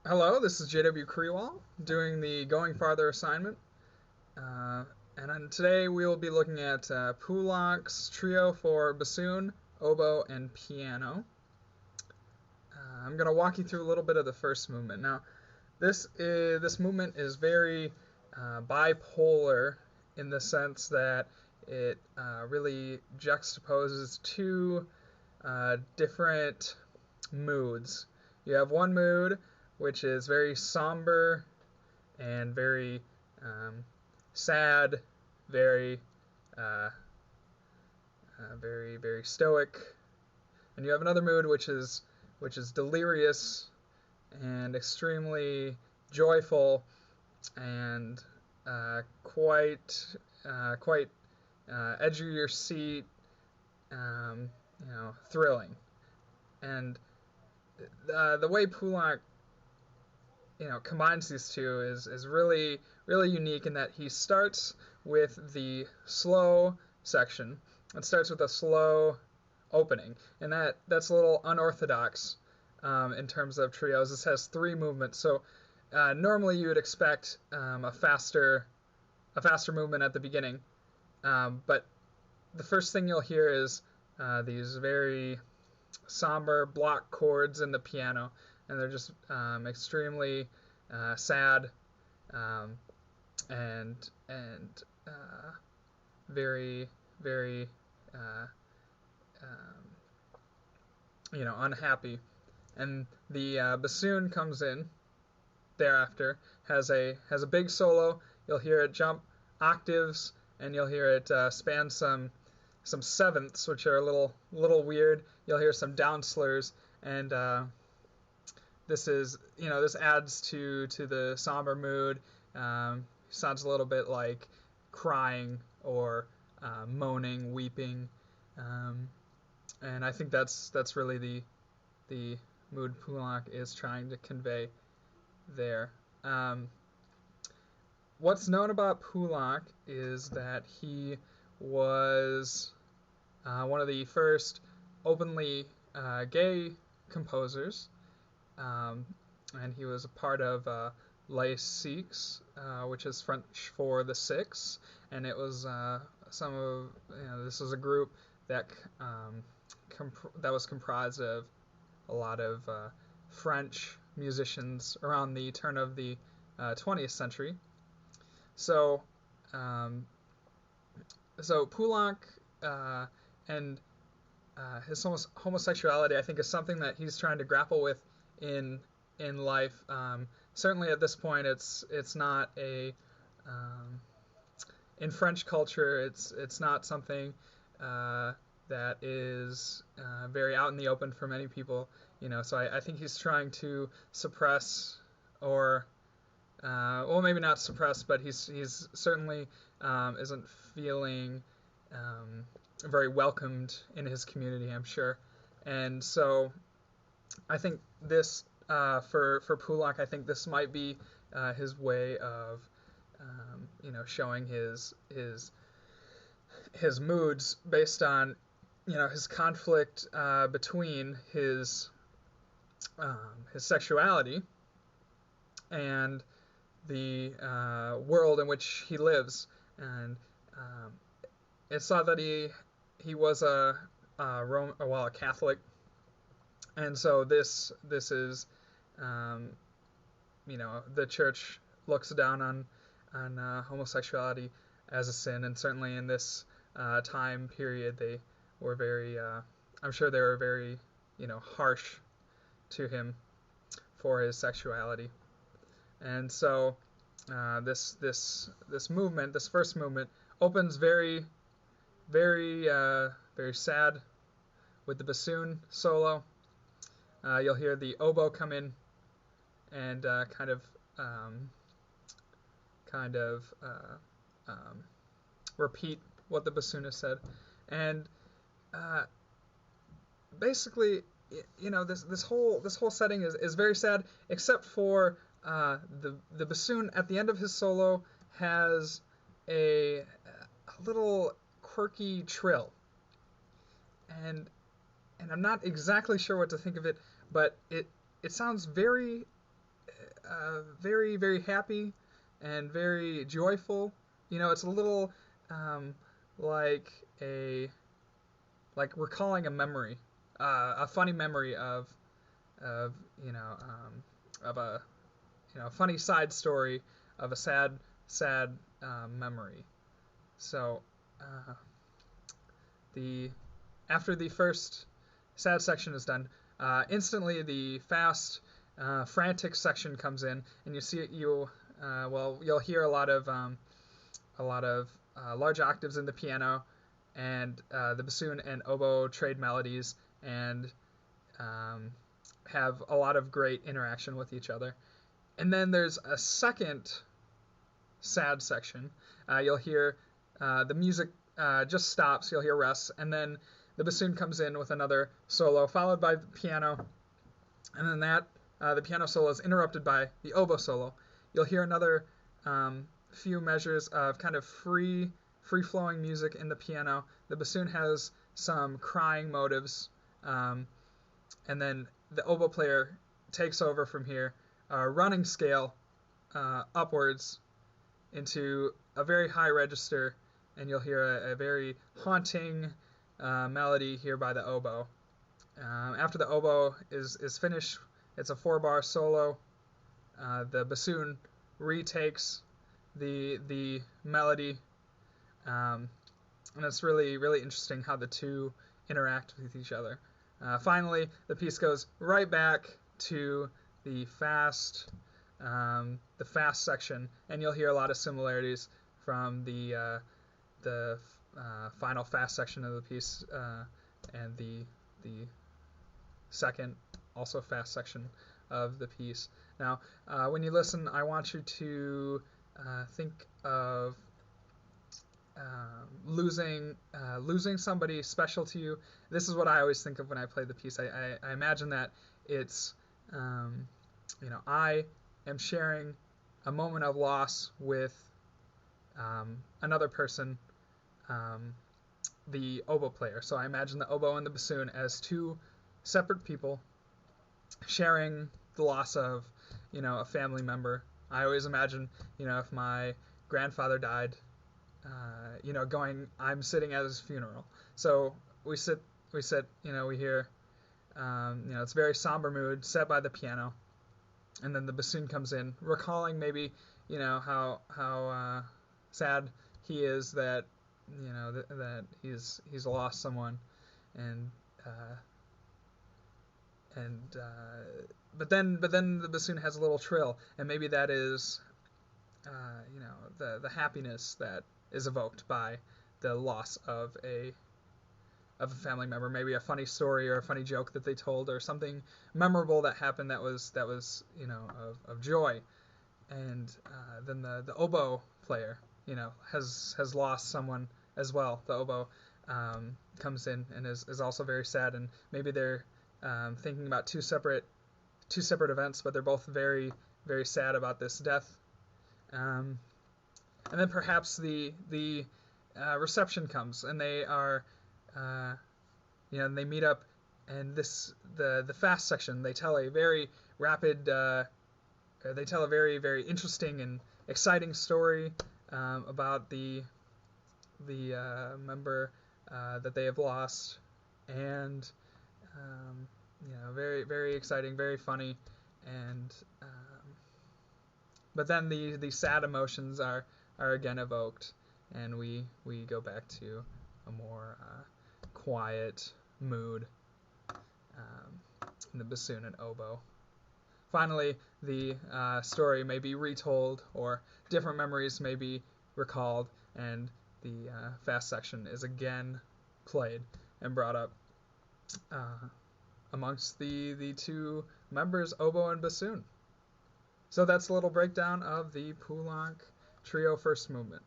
Hello, this is JW Kriwal doing the Going Farther assignment. Uh, Today we will be looking at Poulenc's trio for bassoon, oboe, and piano. I'm going to walk you through a little bit of the first movement. Now, this movement is very bipolar in the sense that it really juxtaposes two different moods. You have one mood which is very somber and very sad, very uh, very stoic, and you have another mood which is delirious and extremely joyful and quite edge of your seat, thrilling. And the way Poulenc combines these two is really unique in that he starts with the slow section. It starts with a slow opening, and that's a little unorthodox in terms of trios. This has three movements, so normally you would expect a faster movement at the beginning, but the first thing you'll hear is these very somber block chords in the piano, and they're just extremely sad um, and very uh, um, unhappy. And the bassoon comes in thereafter, has a big solo. You'll hear it jump octaves, and you'll hear it span some sevenths, which are a little weird. You'll hear some down slurs, and this adds to the somber mood. Sounds a little bit like crying or moaning, weeping, um, and I think that's really the mood Poulenc is trying to convey there. What's known about Poulenc is that he was one of the first openly gay composers, and he was a part of Les Six, which is French for the Six, and it was this was a group that that was comprised of a lot of French musicians around the turn of the 20th century. So, um, so Poulenc and his homosexuality, I think, is something that he's trying to grapple with in life. Certainly, at this point, it's not a in French culture. It's not something that is very out in the open for many people. So I think he's trying to suppress or maybe not suppress, but he's certainly isn't feeling very welcomed in his community, I'm sure. And so I think this for Poulenc, I think this might be his way of showing his moods based on his conflict between his sexuality and the world in which he lives. And it's thought that he was a Catholic, and so this is the church looks down on homosexuality as a sin, and certainly in this time period they were very I'm sure they were very harsh to him for his sexuality. And so this movement, this first movement, opens very sad with the bassoon solo. You'll hear the oboe come in and kind of repeat what the bassoon has said, and basically, this whole setting is very sad, except for the bassoon at the end of his solo has a little quirky trill, and I'm not exactly sure what to think of it, but it sounds very very, very happy and very joyful. It's a little um, like a like recalling a memory, a funny memory of of a funny side story of a sad memory. So uh, the after the first sad section is done, instantly the fast, frantic section comes in, and you'll hear a lot of large octaves in the piano, and the bassoon and oboe trade melodies, and um, have a lot of great interaction with each other. And then there's a second sad section. You'll hear the music just stops. You'll hear rests, and then the bassoon comes in with another solo, followed by the piano, and then the piano solo is interrupted by the oboe solo. You'll hear another few measures of kind of free-flowing music in the piano. The bassoon has some crying motives, and then the oboe player takes over from here, running scale upwards into a very high register, and you'll hear a very haunting melody here by the oboe. After the oboe is finished, it's a 4-bar solo. The bassoon retakes the melody, and it's really, really interesting how the two interact with each other. Finally, the piece goes right back to the fast section, and you'll hear a lot of similarities from the final fast section of the piece and the second also fast section of the piece. Now, when you listen, I want you to think of losing somebody special to you. This is what I always think of when I play the piece. I imagine that it's I am sharing a moment of loss with another person, the oboe player. So I imagine the oboe and the bassoon as two separate people sharing the loss of a family member. I always imagine if my grandfather died, I'm sitting at his funeral. So we sit, we hear, it's a very somber mood set by the piano, and then the bassoon comes in, recalling maybe, how sad he is that, that he's lost someone, and but then the bassoon has a little trill, and maybe that is, the happiness that is evoked by the loss of a family member, maybe a funny story or a funny joke that they told, or something memorable that happened that was of joy. And then the oboe player has lost someone as well. The oboe comes in and is also very sad, and maybe they're thinking about two separate events, but they're both very, very sad about this death. And then perhaps the reception comes, and they are, and they meet up, and the fast section, they tell a very rapid, they tell a very, very interesting and exciting story about the member that they have lost, and very, very exciting, very funny, and but then the sad emotions are again evoked, and we go back to a more quiet mood in the bassoon and oboe. Finally, the story may be retold, or different memories may be recalled, and the fast section is again played and brought up amongst the two members, oboe and bassoon. So that's a little breakdown of the Poulenc Trio First Movement.